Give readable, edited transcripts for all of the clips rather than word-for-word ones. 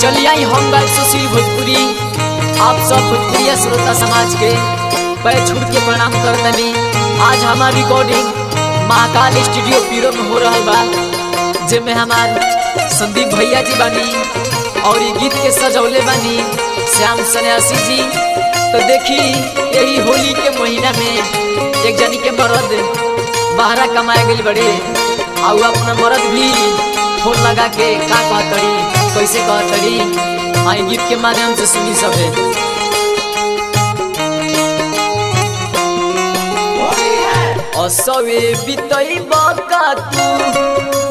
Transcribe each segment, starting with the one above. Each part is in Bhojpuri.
चलिए आई हम गायक सुशील भोजपुरी आप सब भोजपुरिया श्रोता समाज के पैर छूट के प्रणाम करतनी। आज हमार रिकॉर्डिंग महाकाल स्टूडियो पीरो में हो रहा बा, जिसमें हमार संदीप भैया जी बानी और ये गीत के सजौले बानी श्याम सन्यासी जी। तो देखी यही होली के महीना में एक जनी के मर्द बाहरा कमाए गए बड़े और अपना मर्द भी फोन लगा के का कहतड़ी कैसे कहतड़ी आई गीत के माध्यम से सुनी सबे। असवे बितई बाका तू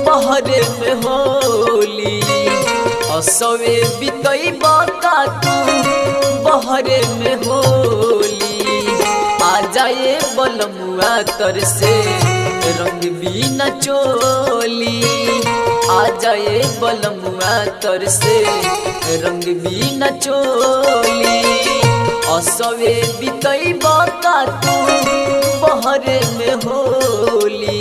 बहरे में होली, असवे बितई बाका तू बहरे में होली। आ जाए बलमुआ तर से रंग बिना चोली, आ जाए बलमुआ तर से रंग बिना चोली। असवे बितई बाका तू बहरे में होली,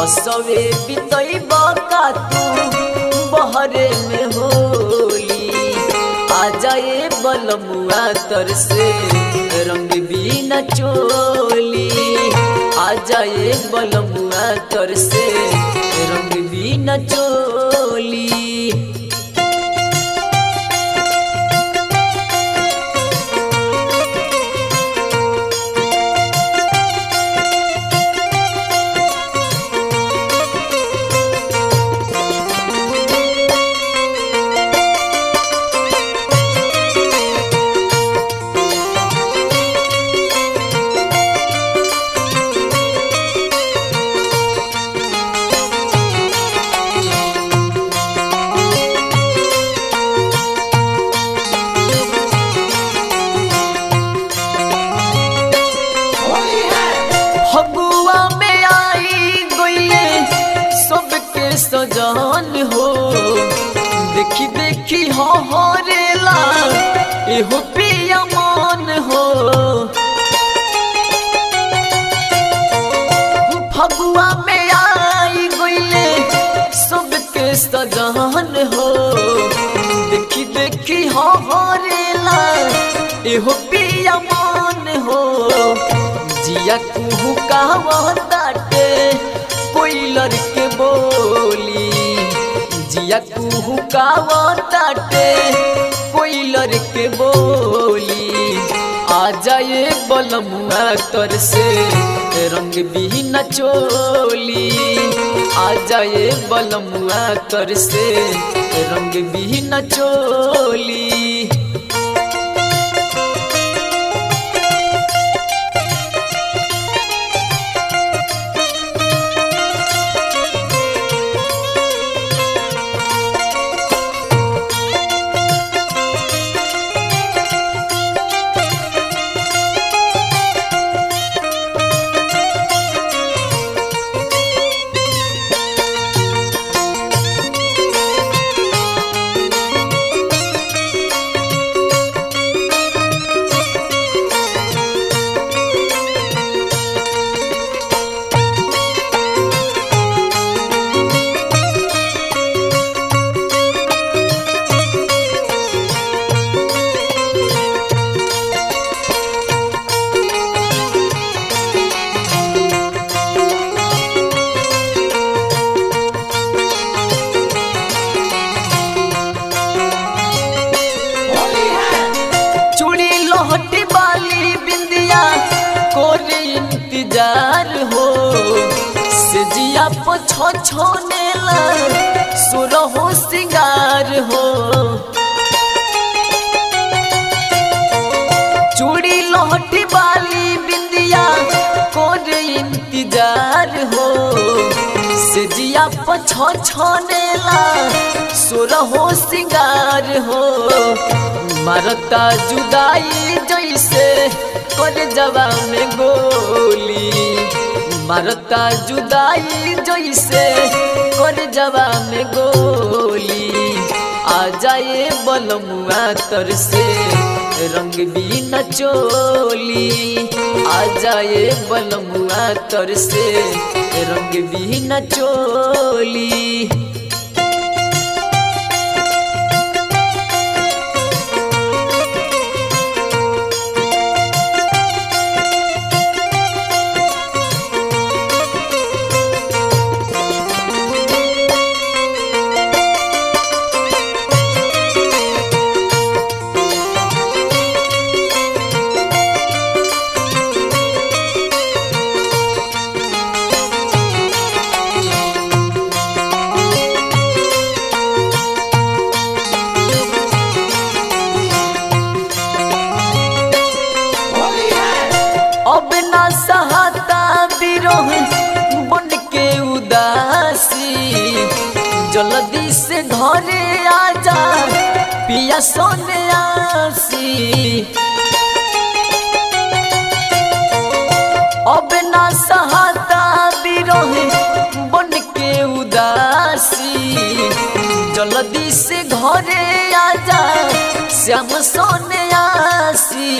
असवे बितई बाका तू बहरे में होली। आ जाए बलमुआ तर से रंग बिना चोली, आ जाए बलमुआ तर से रंग बिना चोली। सजान हो देखी देखी हो रेला एहो पिया मान हो। फगुआ में आई गईले सबके सजान हो देखी देखी हो रेला एहो पिया मान हो। जिया कुहू कहवाटे कोयलर के बोली, जिया कुहू कहवाटे कोयलर के बोली। आ जाए बलमुआ तर से रंग बिना चोली, आ जाए बलमुआ तर से रंग बिना चोली। इंतजार हो से जिया पछो छोनेला सुरहो सिंगार हो। चूड़ी लोहटी बाली बिंदिया कोर इंतजार हो से जिया पछो छोनेला सुरहो सिंगार हो। मरता जुदाई जैसे कर जवा में गोली, मरता जुदाई जैसे कर जवा में गोली। आ जाए बलमुआ तर से रंग बिना चोली, आ जाए बलमुआ तर से रंग बिना चोली। पिया सोनियासी अब ना सहाता बिरह बन के उदासी जल्दी से घरे आजा श्याम सोनियासी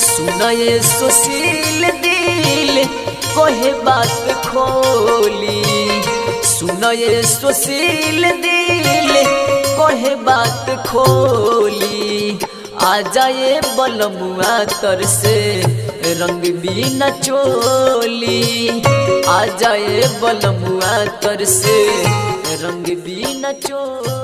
सुनाए सुशील दिल कोहे बात खोली सुनाए सुशील दिल कोहे बात खोली आ जाए बलमुआ तर से रंग भी न चोली आ जाए बलमुआ तर से रंग भी न चोली।